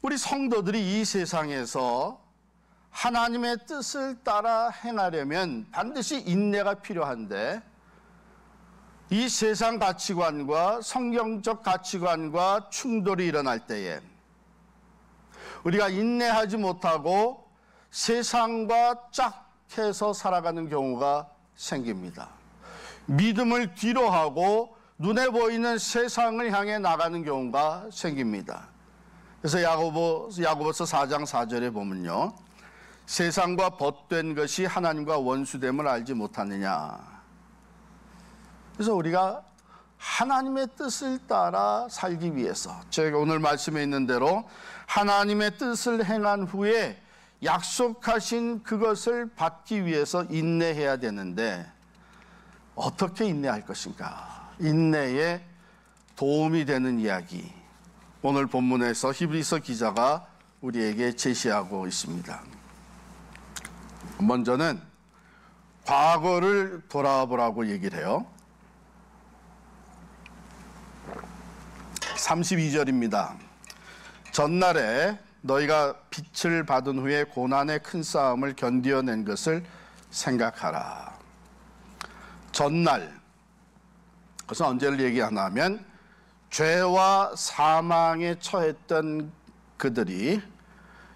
우리 성도들이 이 세상에서 하나님의 뜻을 따라 행하려면 반드시 인내가 필요한데, 이 세상 가치관과 성경적 가치관과 충돌이 일어날 때에 우리가 인내하지 못하고 세상과 짝해서 살아가는 경우가 생깁니다. 믿음을 뒤로 하고 눈에 보이는 세상을 향해 나가는 경우가 생깁니다. 그래서 야고보서 4장 4절에 보면요, 세상과 벗된 것이 하나님과 원수됨을 알지 못하느냐. 그래서 우리가 하나님의 뜻을 따라 살기 위해서, 제가 오늘 말씀에 있는 대로 하나님의 뜻을 행한 후에 약속하신 그것을 받기 위해서 인내해야 되는데, 어떻게 인내할 것인가? 인내에 도움이 되는 이야기, 오늘 본문에서 히브리서 기자가 우리에게 제시하고 있습니다. 먼저는 과거를 돌아보라고 얘기를 해요. 32절입니다. 전날에 너희가 빛을 받은 후에 고난의 큰 싸움을 견디어낸 것을 생각하라. 전날, 그것은 언제를 얘기하냐면 죄와 사망에 처했던 그들이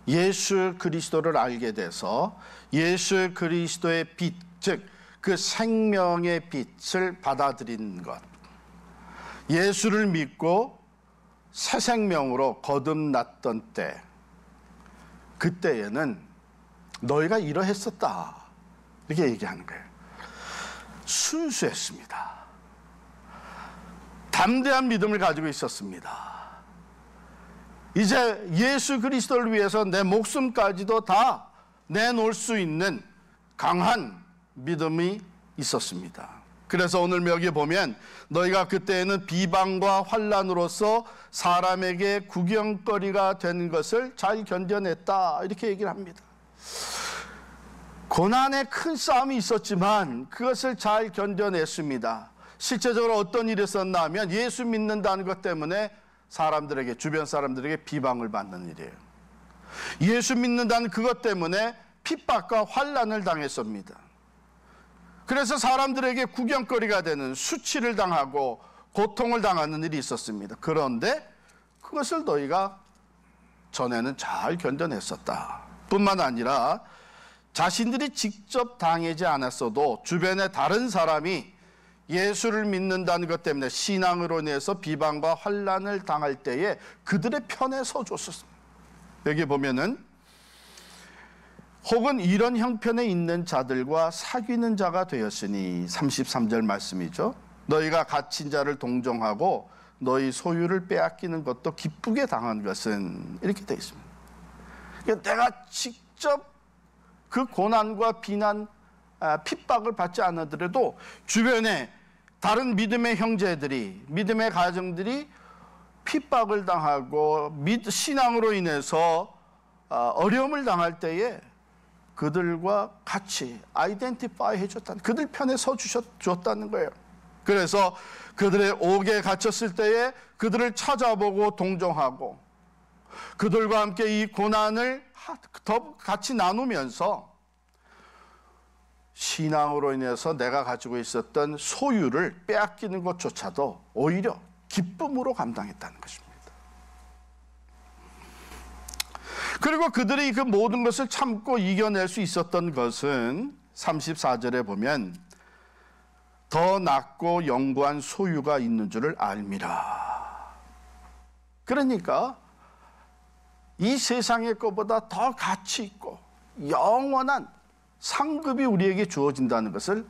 예수 그리스도를 알게 돼서 예수 그리스도의 빛, 즉 그 생명의 빛을 받아들인 것, 예수를 믿고 새 생명으로 거듭났던 때, 그때에는 너희가 이러했었다, 이렇게 얘기하는 거예요. 순수했습니다. 담대한 믿음을 가지고 있었습니다. 이제 예수 그리스도를 위해서 내 목숨까지도 다 내놓을 수 있는 강한 믿음이 있었습니다. 그래서 오늘 여기 보면 너희가 그때에는 비방과 환난으로서 사람에게 구경거리가 된 것을 잘 견뎌냈다, 이렇게 얘기를 합니다. 고난의 큰 싸움이 있었지만 그것을 잘 견뎌냈습니다. 실제적으로 어떤 일이 있었나 하면 예수 믿는다는 것 때문에 사람들에게, 주변 사람들에게 비방을 받는 일이에요. 예수 믿는다는 그것 때문에 핍박과 환난을 당했습니다. 그래서 사람들에게 구경거리가 되는, 수치를 당하고 고통을 당하는 일이 있었습니다. 그런데 그것을 너희가 전에는 잘 견뎌냈었다. 뿐만 아니라 자신들이 직접 당하지 않았어도 주변에 다른 사람이 예수를 믿는다는 것 때문에 신앙으로 인해서 비방과 환난을 당할 때에 그들의 편에 서줬었습니다. 여기 보면은 혹은 이런 형편에 있는 자들과 사귀는 자가 되었으니, 33절 말씀이죠. 너희가 갇힌 자를 동정하고 너희 소유를 빼앗기는 것도 기쁘게 당한 것은, 이렇게 되어 있습니다. 그러니까 내가 직접 그 고난과 비난, 핍박을 받지 않으더라도 주변에 다른 믿음의 형제들이, 믿음의 가정들이 핍박을 당하고 신앙으로 인해서 어려움을 당할 때에 그들과 같이 아이덴티파이 해줬다는, 그들 편에 서주셨다는 거예요. 그래서 그들의 옥에 갇혔을 때에 그들을 찾아보고 동정하고 그들과 함께 이 고난을 더 같이 나누면서 신앙으로 인해서 내가 가지고 있었던 소유를 빼앗기는 것조차도 오히려 기쁨으로 감당했다는 것입니다. 그리고 그들이 그 모든 것을 참고 이겨낼 수 있었던 것은 34절에 보면 더 낫고 영구한 소유가 있는 줄을 알미라. 그러니까 이 세상의 것보다 더 가치 있고 영원한 상급이 우리에게 주어진다는 것을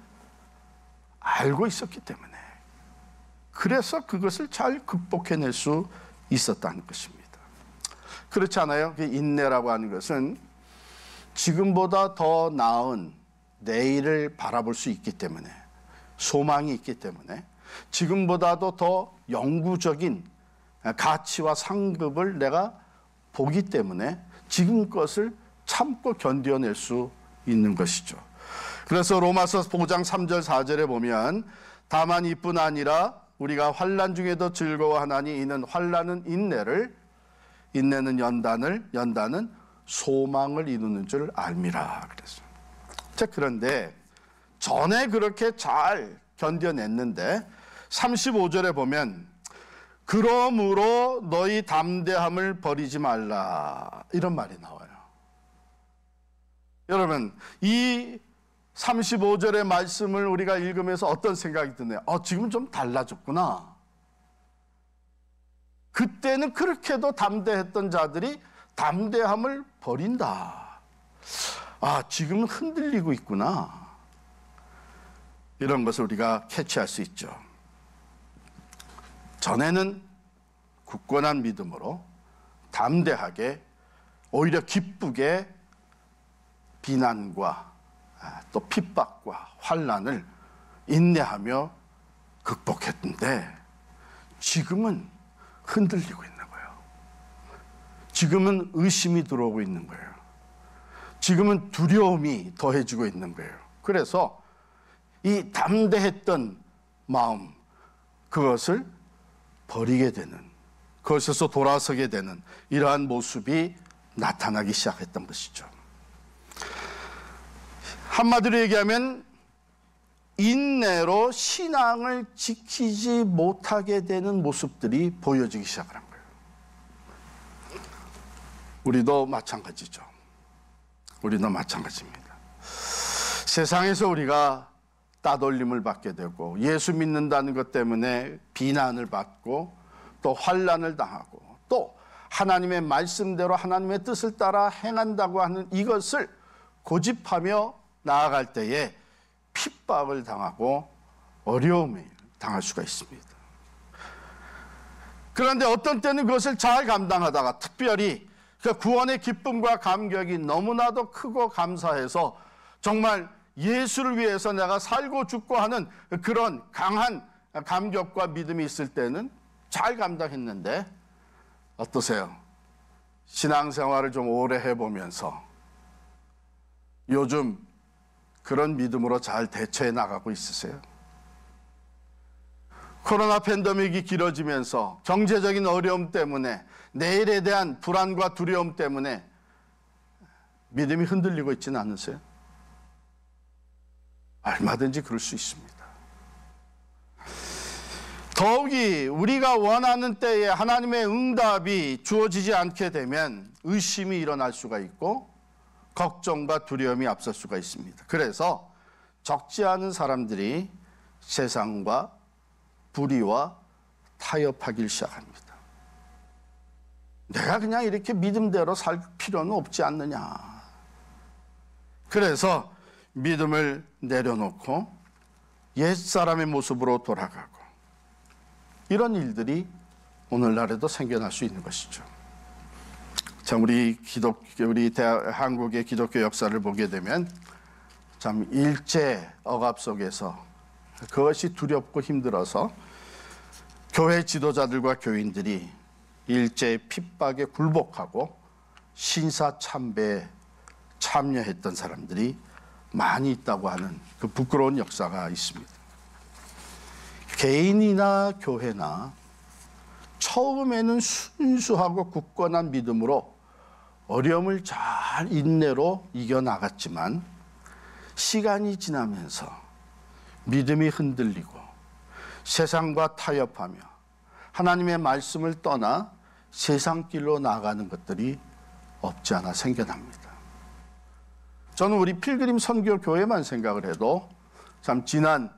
알고 있었기 때문에, 그래서 그것을 잘 극복해낼 수 있었다는 것입니다. 그렇지 않아요? 인내라고 하는 것은 지금보다 더 나은 내일을 바라볼 수 있기 때문에, 소망이 있기 때문에, 지금보다도 더 영구적인 가치와 상급을 내가 보기 때문에 지금 것을 참고 견뎌낼 수 있는 것이죠. 그래서 로마서 5장 3절 4절에 보면 다만 이뿐 아니라 우리가 환난 중에도 즐거워하나니 이는 환난은 인내를, 인내는 연단은 소망을 이루는 줄 알미라 그랬어요. 자, 그런데 전에 그렇게 잘 견뎌냈는데 35절에 보면 그러므로 너희 담대함을 버리지 말라 이런 말이 나와요. 여러분, 이 35절의 말씀을 우리가 읽으면서 어떤 생각이 드네요? 지금은 좀 달라졌구나. 그때는 그렇게도 담대했던 자들이 담대함을 버린다. 지금은 흔들리고 있구나. 이런 것을 우리가 캐치할 수 있죠. 전에는 굳건한 믿음으로 담대하게 오히려 기쁘게 비난과 또 핍박과 환난을 인내하며 극복했는데 지금은 흔들리고 있는 거예요. 지금은 의심이 들어오고 있는 거예요. 지금은 두려움이 더해지고 있는 거예요. 그래서 이 담대했던 마음, 그것을 버리게 되는, 그것에서 돌아서게 되는 이러한 모습이 나타나기 시작했던 것이죠. 한마디로 얘기하면 인내로 신앙을 지키지 못하게 되는 모습들이 보여지기 시작한 거예요. 우리도 마찬가지죠. 우리도 마찬가지입니다. 세상에서 우리가 따돌림을 받게 되고 예수 믿는다는 것 때문에 비난을 받고 또 환난을 당하고 또 하나님의 말씀대로 하나님의 뜻을 따라 행한다고 하는 이것을 고집하며 나아갈 때에 핍박을 당하고 어려움을 당할 수가 있습니다. 그런데 어떤 때는 그것을 잘 감당하다가 특별히 그 구원의 기쁨과 감격이 너무나도 크고 감사해서 정말 예수를 위해서 내가 살고 죽고 하는 그런 강한 감격과 믿음이 있을 때는 잘 감당했는데 어떠세요? 신앙생활을 좀 오래 해보면서 요즘 그런 믿음으로 잘 대처해 나가고 있으세요? 코로나 팬데믹이 길어지면서 경제적인 어려움 때문에 내일에 대한 불안과 두려움 때문에 믿음이 흔들리고 있지는 않으세요? 얼마든지 그럴 수 있습니다. 더욱이 우리가 원하는 때에 하나님의 응답이 주어지지 않게 되면 의심이 일어날 수가 있고 걱정과 두려움이 앞설 수가 있습니다. 그래서 적지 않은 사람들이 세상과 불의와 타협하기 시작합니다. 내가 그냥 이렇게 믿음대로 살 필요는 없지 않느냐. 그래서 믿음을 내려놓고 옛사람의 모습으로 돌아가고 이런 일들이 오늘날에도 생겨날 수 있는 것이죠. 참 우리 한국의 기독교 역사를 보게 되면 참 일제 억압 속에서 그것이 두렵고 힘들어서 교회 지도자들과 교인들이 일제의 핍박에 굴복하고 신사참배에 참여했던 사람들이 많이 있다고 하는 그 부끄러운 역사가 있습니다. 개인이나 교회나 처음에는 순수하고 굳건한 믿음으로 어려움을 잘 인내로 이겨나갔지만 시간이 지나면서 믿음이 흔들리고 세상과 타협하며 하나님의 말씀을 떠나 세상 길로 나아가는 것들이 없지 않아 생겨납니다. 저는 우리 필그림 선교 교회만 생각을 해도 참 지난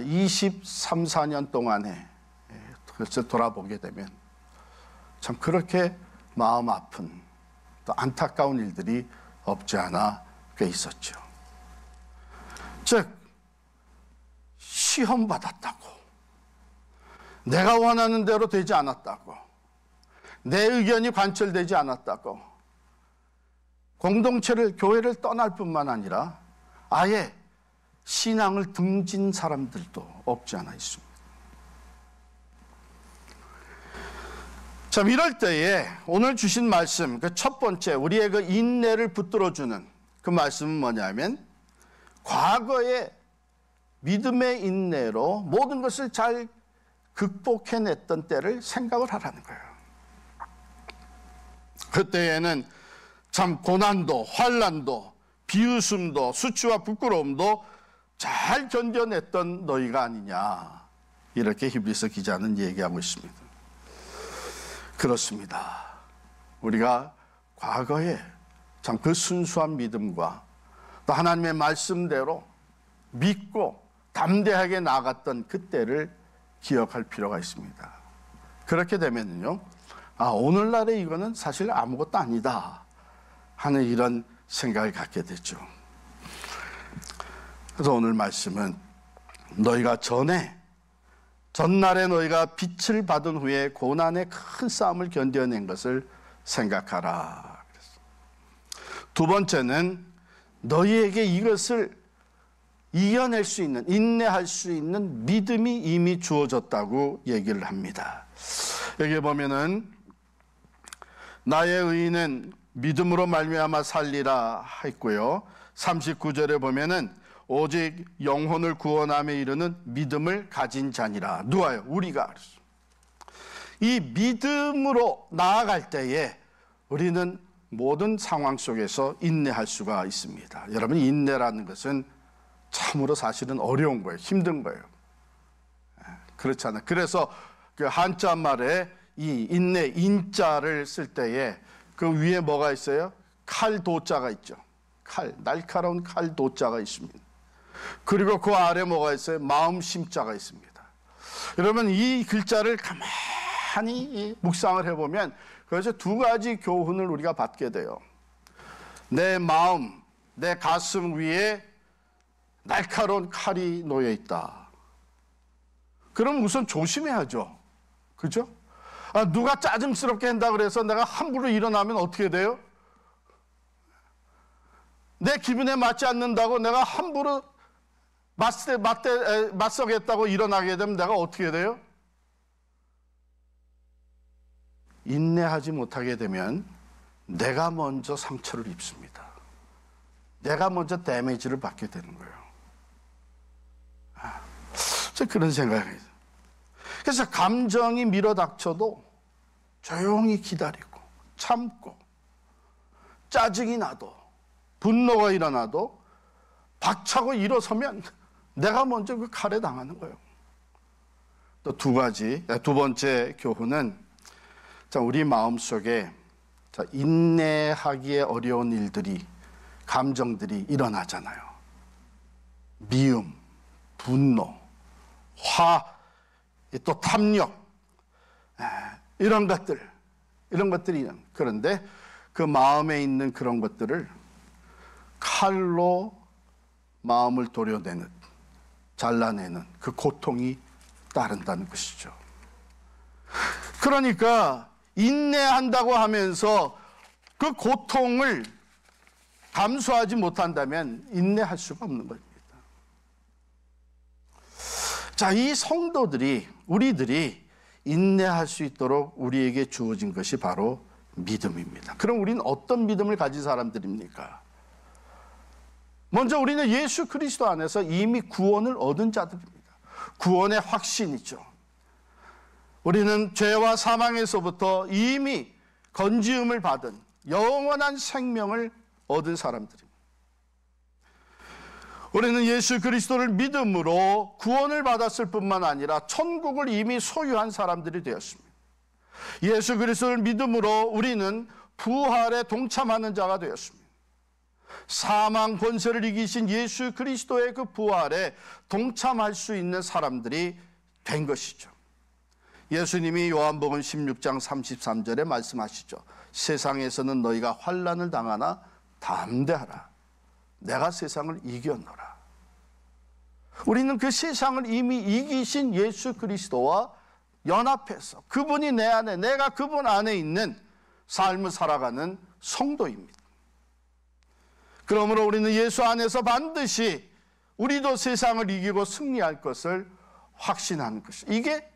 23, 4년 동안에 돌아보게 되면 참 그렇게 마음 아픈 또 안타까운 일들이 없지 않아 꽤 있었죠. 즉 시험 받았다고, 내가 원하는 대로 되지 않았다고, 내 의견이 관철되지 않았다고 공동체를, 교회를 떠날 뿐만 아니라 아예 신앙을 등진 사람들도 없지 않아 있습니다. 참 이럴 때에 오늘 주신 말씀, 그 첫 번째 우리의 그 인내를 붙들어주는 그 말씀은 뭐냐면 과거의 믿음의 인내로 모든 것을 잘 극복해냈던 때를 생각을 하라는 거예요. 그때에는 참 고난도, 환난도, 비웃음도, 수치와 부끄러움도 잘 견뎌냈던 너희가 아니냐, 이렇게 히브리서 기자는 얘기하고 있습니다. 그렇습니다. 우리가 과거에 참 그 순수한 믿음과 또 하나님의 말씀대로 믿고 담대하게 나아갔던 그때를 기억할 필요가 있습니다. 그렇게 되면요, 오늘날의 이거는 사실 아무것도 아니다 하는 이런 생각을 갖게 되죠. 그래서 오늘 말씀은 너희가 전날에 너희가 빛을 받은 후에 고난의 큰 싸움을 견뎌낸 것을 생각하라. 두 번째는 너희에게 이것을 이겨낼 수 있는, 인내할 수 있는 믿음이 이미 주어졌다고 얘기를 합니다. 여기 보면은 나의 의인은 믿음으로 말미암아 살리라 했고요. 39절에 보면은 오직 영혼을 구원함에 이르는 믿음을 가진 자니라. 누가요? 우리가. 이 믿음으로 나아갈 때에 우리는 모든 상황 속에서 인내할 수가 있습니다. 여러분, 인내라는 것은 참으로 사실은 어려운 거예요. 힘든 거예요. 그렇잖아요. 그래서 그 한자 말에 이 인내, 인자를 쓸 때에 그 위에 뭐가 있어요? 칼 도자가 있죠. 칼, 날카로운 칼 도자가 있습니다. 그리고 그 아래 뭐가 있어요? 마음 심자가 있습니다. 여러분, 이 글자를 가만히 묵상을 해보면 그래서 두 가지 교훈을 우리가 받게 돼요. 내 마음, 내 가슴 위에 날카로운 칼이 놓여 있다. 그럼 우선 조심해야죠. 그죠? 누가 짜증스럽게 한다 그래서 내가 함부로 일어나면 어떻게 돼요? 내 기분에 맞지 않는다고 내가 함부로 맞서겠다고 일어나게 되면 내가 어떻게 돼요? 인내하지 못하게 되면 내가 먼저 상처를 입습니다. 내가 먼저 데미지를 받게 되는 거예요. 그런 생각이. 그래서 감정이 밀어닥쳐도 조용히 기다리고 참고, 짜증이 나도 분노가 일어나도 박차고 일어서면 내가 먼저 그 칼에 당하는 거예요. 또 두 번째 교훈은 우리 마음속에 인내하기에 어려운 일들이, 감정들이 일어나잖아요. 미움, 분노, 화, 또 탐욕, 이런 것들이. 그런데 그 마음에 있는 그런 것들을 칼로 마음을 도려내는, 잘라내는 그 고통이 따른다는 것이죠. 그러니까 인내한다고 하면서 그 고통을 감수하지 못한다면 인내할 수가 없는 겁니다. 이 성도들이, 우리들이 인내할 수 있도록 우리에게 주어진 것이 바로 믿음입니다. 그럼 우리는 어떤 믿음을 가진 사람들입니까? 먼저 우리는 예수 그리스도 안에서 이미 구원을 얻은 자들입니다. 구원의 확신이죠. 우리는 죄와 사망에서부터 이미 건지음을 받은 영원한 생명을 얻은 사람들입니다. 우리는 예수 그리스도를 믿음으로 구원을 받았을 뿐만 아니라 천국을 이미 소유한 사람들이 되었습니다. 예수 그리스도를 믿음으로 우리는 부활에 동참하는 자가 되었습니다. 사망 권세를 이기신 예수 그리스도의 그 부활에 동참할 수 있는 사람들이 된 것이죠. 예수님이 요한복음 16장 33절에 말씀하시죠. 세상에서는 너희가 환난을 당하나 담대하라. 내가 세상을 이겼노라. 우리는 그 세상을 이미 이기신 예수 그리스도와 연합해서 그분이 내 안에, 내가 그분 안에 있는 삶을 살아가는 성도입니다. 그러므로 우리는 예수 안에서 반드시 우리도 세상을 이기고 승리할 것을 확신하는 것이, 이게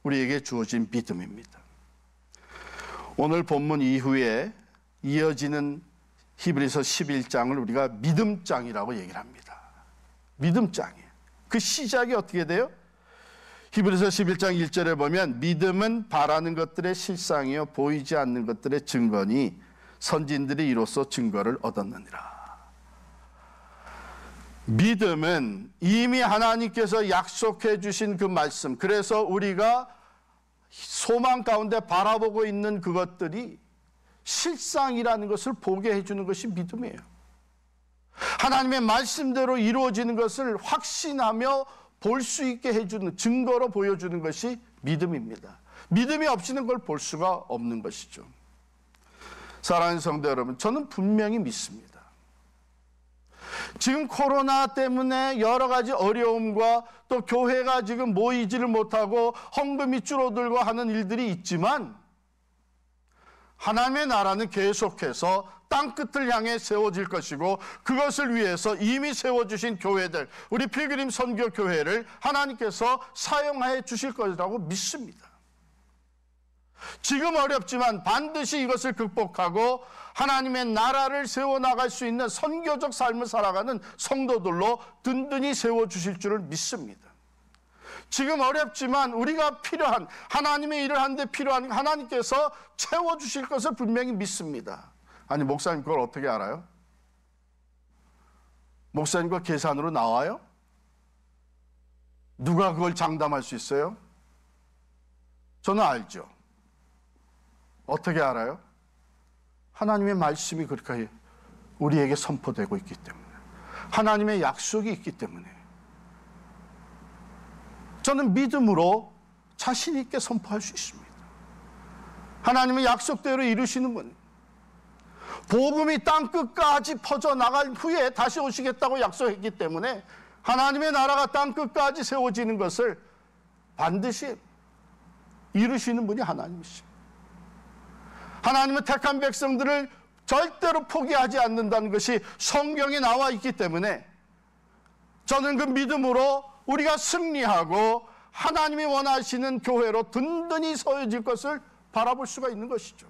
우리에게 주어진 믿음입니다. 오늘 본문 이후에 이어지는 히브리서 11장을 우리가 믿음장이라고 얘기를 합니다. 믿음장이에요. 그 시작이 어떻게 돼요? 히브리서 11장 1절에 보면 믿음은 바라는 것들의 실상이요 보이지 않는 것들의 증거니 선진들이 이로써 증거를 얻었느니라. 믿음은 이미 하나님께서 약속해 주신 그 말씀, 그래서 우리가 소망 가운데 바라보고 있는 그것들이 실상이라는 것을 보게 해주는 것이 믿음이에요. 하나님의 말씀대로 이루어지는 것을 확신하며 볼 수 있게 해주는, 증거로 보여주는 것이 믿음입니다. 믿음이 없이는 그걸 볼 수가 없는 것이죠. 사랑하는 성도 여러분, 저는 분명히 믿습니다. 지금 코로나 때문에 여러 가지 어려움과 또 교회가 지금 모이지를 못하고 헌금이 줄어들고 하는 일들이 있지만 하나님의 나라는 계속해서 땅끝을 향해 세워질 것이고 그것을 위해서 이미 세워주신 교회들, 우리 필그림 선교 교회를 하나님께서 사용해 주실 것이라고 믿습니다. 지금 어렵지만 반드시 이것을 극복하고 하나님의 나라를 세워나갈 수 있는 선교적 삶을 살아가는 성도들로 든든히 세워주실 줄을 믿습니다. 지금 어렵지만 우리가 필요한, 하나님의 일을 하는데 필요한 하나님께서 채워주실 것을 분명히 믿습니다. 아니, 목사님 그걸 어떻게 알아요? 목사님 그 계산으로 나와요? 누가 그걸 장담할 수 있어요? 저는 알죠. 어떻게 알아요? 하나님의 말씀이 그렇게 우리에게 선포되고 있기 때문에, 하나님의 약속이 있기 때문에 저는 믿음으로 자신 있게 선포할 수 있습니다. 하나님의 약속대로 이루시는 분, 복음이 땅끝까지 퍼져나갈 후에 다시 오시겠다고 약속했기 때문에 하나님의 나라가 땅끝까지 세워지는 것을 반드시 이루시는 분이 하나님이십니다. 하나님은 택한 백성들을 절대로 포기하지 않는다는 것이 성경에 나와 있기 때문에 저는 그 믿음으로 우리가 승리하고 하나님이 원하시는 교회로 든든히 서여질 것을 바라볼 수가 있는 것이죠.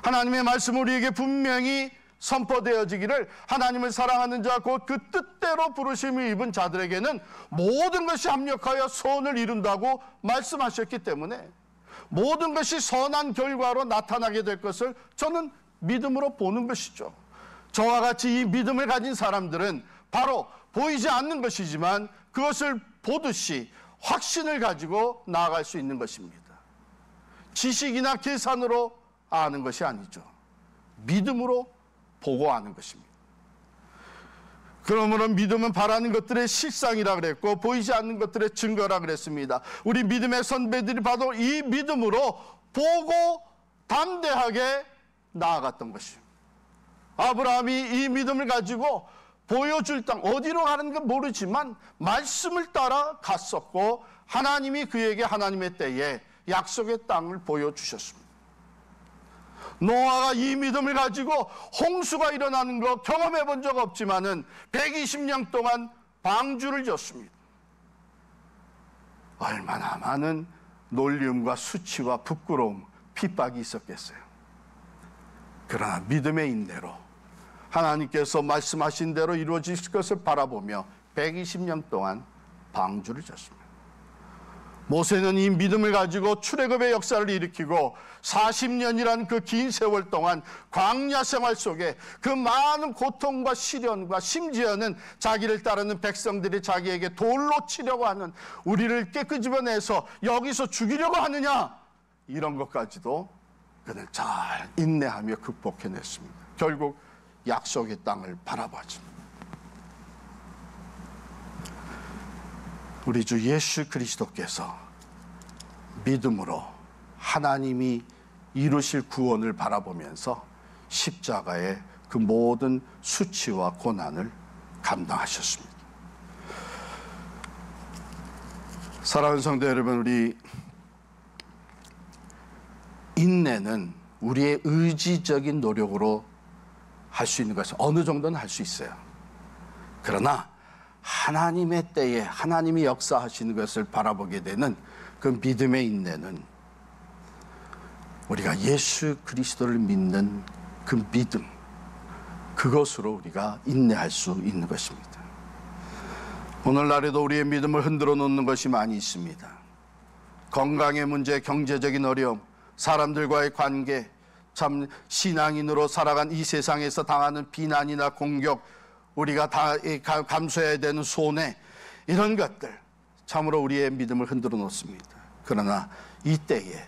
하나님의 말씀 우리에게 분명히 선포되어지기를 하나님을 사랑하는 자 곧 그 뜻대로 부르심을 입은 자들에게는 모든 것이 합력하여 소원을 이룬다고 말씀하셨기 때문에 모든 것이 선한 결과로 나타나게 될 것을 저는 믿음으로 보는 것이죠. 저와 같이 이 믿음을 가진 사람들은 바로 보이지 않는 것이지만 그것을 보듯이 확신을 가지고 나아갈 수 있는 것입니다. 지식이나 계산으로 아는 것이 아니죠. 믿음으로 보고 아는 것입니다. 그러므로 믿음은 바라는 것들의 실상이라 그랬고 보이지 않는 것들의 증거라 그랬습니다. 우리 믿음의 선배들이 바로 이 믿음으로 보고 담대하게 나아갔던 것입니다. 아브라함이 이 믿음을 가지고 보여줄 땅, 어디로 가는 건 모르지만 말씀을 따라 갔었고 하나님이 그에게 하나님의 때에 약속의 땅을 보여주셨습니다. 노아가 이 믿음을 가지고 홍수가 일어나는 거 경험해 본 적 없지만은 120년 동안 방주를 졌습니다. 얼마나 많은 놀리움과 수치와 부끄러움, 핍박이 있었겠어요. 그러나 믿음의 인내로 하나님께서 말씀하신 대로 이루어질 것을 바라보며 120년 동안 방주를 졌습니다. 모세는 이 믿음을 가지고 출애굽의 역사를 일으키고 40년이라는 그 긴 세월 동안 광야 생활 속에 그 많은 고통과 시련과 심지어는 자기를 따르는 백성들이 자기에게 돌로 치려고 하는, 우리를 깨끗이집어내서 여기서 죽이려고 하느냐, 이런 것까지도 그는 잘 인내하며 극복해냈습니다. 결국 약속의 땅을 바라보죠. 우리 주 예수 그리스도께서 믿음으로 하나님이 이루실 구원을 바라보면서 십자가의 그 모든 수치와 고난을 감당하셨습니다. 사랑하는 성도 여러분, 우리 인내는 우리의 의지적인 노력으로 할 수 있는 것은 어느 정도는 할 수 있어요. 그러나 하나님의 때에 하나님이 역사하시는 것을 바라보게 되는 그 믿음의 인내는 우리가 예수 그리스도를 믿는 그 믿음, 그것으로 우리가 인내할 수 있는 것입니다. 오늘날에도 우리의 믿음을 흔들어 놓는 것이 많이 있습니다. 건강의 문제, 경제적인 어려움, 사람들과의 관계, 참 신앙인으로 살아간 이 세상에서 당하는 비난이나 공격, 우리가 다 감수해야 되는 손해, 이런 것들 참으로 우리의 믿음을 흔들어 놓습니다. 그러나 이때에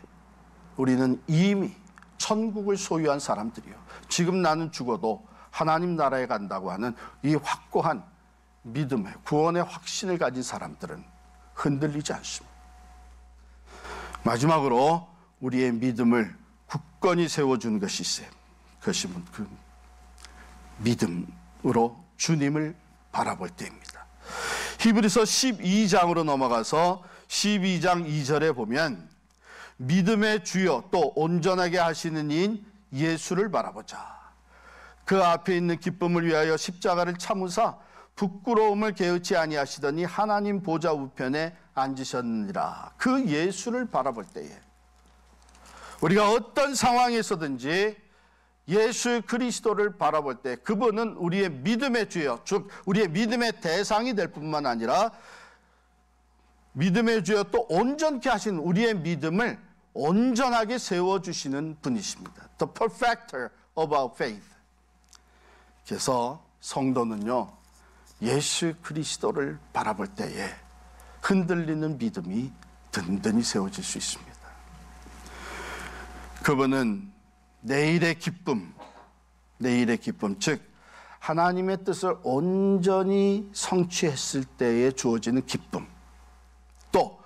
우리는 이미 천국을 소유한 사람들이요, 지금 나는 죽어도 하나님 나라에 간다고 하는 이 확고한 믿음의 구원의 확신을 가진 사람들은 흔들리지 않습니다. 마지막으로 우리의 믿음을 굳건히 세워주는 것이 있어요. 그것이 그 믿음으로 주님을 바라볼 때입니다. 히브리서 12장으로 넘어가서 12장 2절에 보면 믿음의 주여 또 온전하게 하시는 이인 예수를 바라보자. 그 앞에 있는 기쁨을 위하여 십자가를 참으사 부끄러움을 개의치 아니하시더니 하나님 보좌 우편에 앉으셨느니라. 그 예수를 바라볼 때에 우리가 어떤 상황에서든지 예수 그리스도를 바라볼 때 그분은 우리의 믿음의 주여, 즉 우리의 믿음의 대상이 될 뿐만 아니라 믿음의 주여 또 온전케 하신 우리의 믿음을 온전하게 세워주시는 분이십니다. The perfecter of our faith. 그래서 성도는요, 예수 그리스도를 바라볼 때에 흔들리는 믿음이 든든히 세워질 수 있습니다. 그분은 내일의 기쁨, 즉 하나님의 뜻을 온전히 성취했을 때에 주어지는 기쁨, 또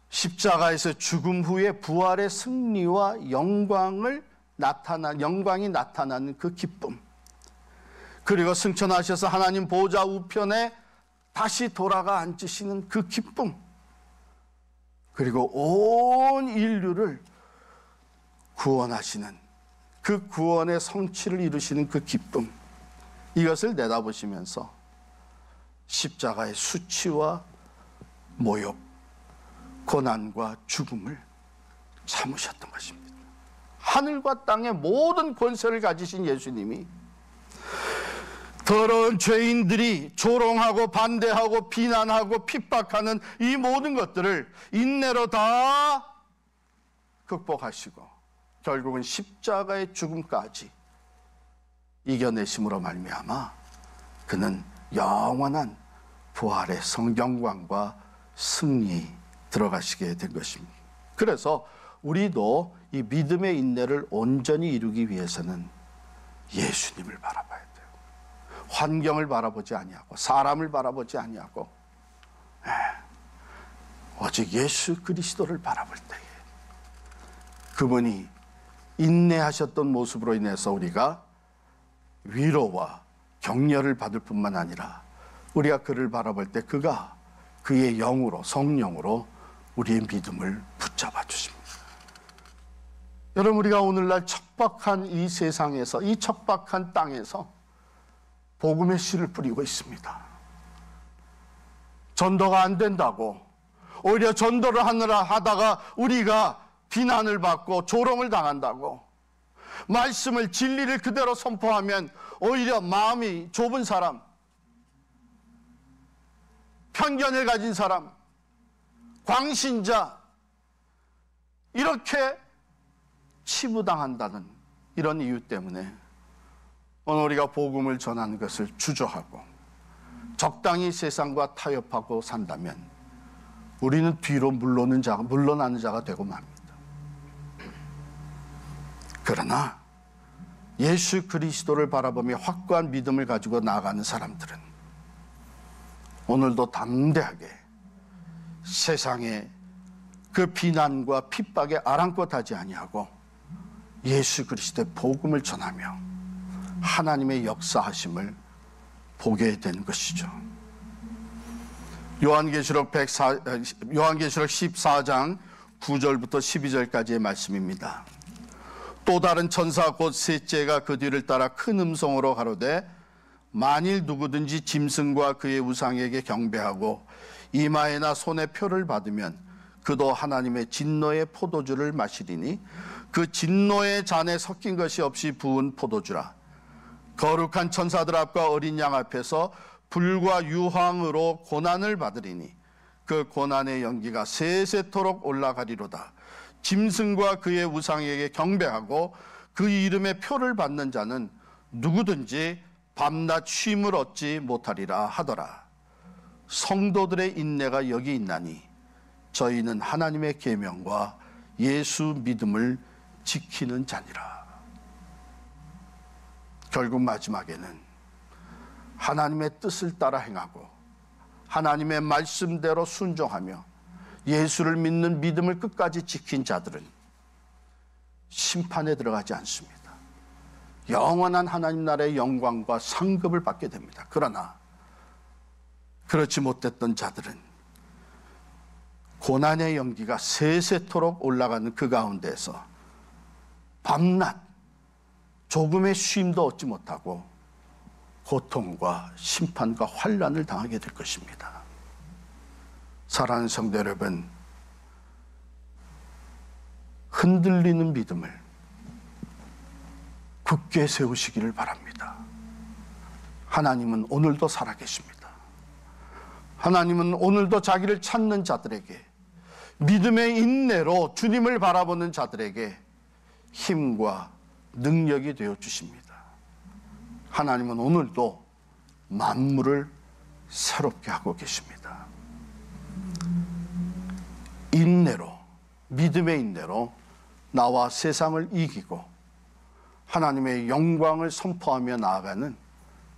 십자가에서 죽음 후에 부활의 승리와 영광이 나타나는 그 기쁨, 그리고 승천하셔서 하나님 보좌 우편에 다시 돌아가 앉으시는 그 기쁨, 그리고 온 인류를 구원하시는 그 구원의 성취를 이루시는 그 기쁨, 이것을 내다보시면서 십자가의 수치와 모욕, 고난과 죽음을 참으셨던 것입니다. 하늘과 땅의 모든 권세를 가지신 예수님이 더러운 죄인들이 조롱하고 반대하고 비난하고 핍박하는 이 모든 것들을 인내로 다 극복하시고 결국은 십자가의 죽음까지 이겨내심으로 말미암아 그는 영원한 부활의 영광과 승리 들어가시게 된 것입니다. 그래서 우리도 이 믿음의 인내를 온전히 이루기 위해서는 예수님을 바라봐야 돼요. 환경을 바라보지 아니하고 사람을 바라보지 아니하고 오직 예수 그리스도를 바라볼 때에 그분이 인내하셨던 모습으로 인해서 우리가 위로와 격려를 받을 뿐만 아니라 우리가 그를 바라볼 때 그가 그의 영으로, 성령으로 우리의 믿음을 붙잡아 주십니다. 여러분, 우리가 오늘날 척박한 이 세상에서, 이 척박한 땅에서 복음의 씨를 뿌리고 있습니다. 전도가 안 된다고, 오히려 전도를 하다가 우리가 비난을 받고 조롱을 당한다고, 말씀을, 진리를 그대로 선포하면 오히려 마음이 좁은 사람, 편견을 가진 사람, 광신자, 이렇게 치부당한다는 이런 이유 때문에 오늘 우리가 복음을 전하는 것을 주저하고 적당히 세상과 타협하고 산다면 우리는 뒤로 물러나는 자가 되고 맙니다. 그러나 예수 그리스도를 바라보며 확고한 믿음을 가지고 나아가는 사람들은 오늘도 담대하게 세상의 그 비난과 핍박에 아랑곳하지 아니하고 예수 그리스도의 복음을 전하며 하나님의 역사하심을 보게 된 것이죠. 요한계시록 14장 9절부터 12절까지의 말씀입니다. 또 다른 천사 곧 셋째가 그 뒤를 따라 큰 음성으로 가로되 만일 누구든지 짐승과 그의 우상에게 경배하고 이마에나 손에 표를 받으면 그도 하나님의 진노의 포도주를 마시리니 그 진노의 잔에 섞인 것이 없이 부은 포도주라. 거룩한 천사들 앞과 어린 양 앞에서 불과 유황으로 고난을 받으리니 그 고난의 연기가 세세토록 올라가리로다. 짐승과 그의 우상에게 경배하고 그 이름의 표를 받는 자는 누구든지 밤낮 쉼을 얻지 못하리라 하더라. 성도들의 인내가 여기 있나니 저희는 하나님의 계명과 예수 믿음을 지키는 자니라. 결국 마지막에는 하나님의 뜻을 따라 행하고 하나님의 말씀대로 순종하며 예수를 믿는 믿음을 끝까지 지킨 자들은 심판에 들어가지 않습니다. 영원한 하나님 나라의 영광과 상급을 받게 됩니다. 그러나 그렇지 못했던 자들은 고난의 연기가 세세토록 올라가는 그 가운데서 밤낮 조금의 쉼도 얻지 못하고 고통과 심판과 환난을 당하게 될 것입니다. 사랑하는 성도 여러분, 흔들리는 믿음을 굳게 세우시기를 바랍니다. 하나님은 오늘도 살아계십니다. 하나님은 오늘도 자기를 찾는 자들에게, 믿음의 인내로 주님을 바라보는 자들에게 힘과 능력이 되어 주십니다. 하나님은 오늘도 만물을 새롭게 하고 계십니다. 인내로, 믿음의 인내로 나와 세상을 이기고 하나님의 영광을 선포하며 나아가는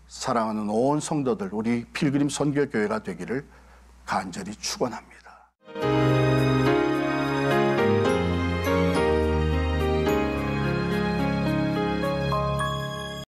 사랑하는 온 성도들, 우리 필그림 선교교회가 되기를 간절히 축원합니다.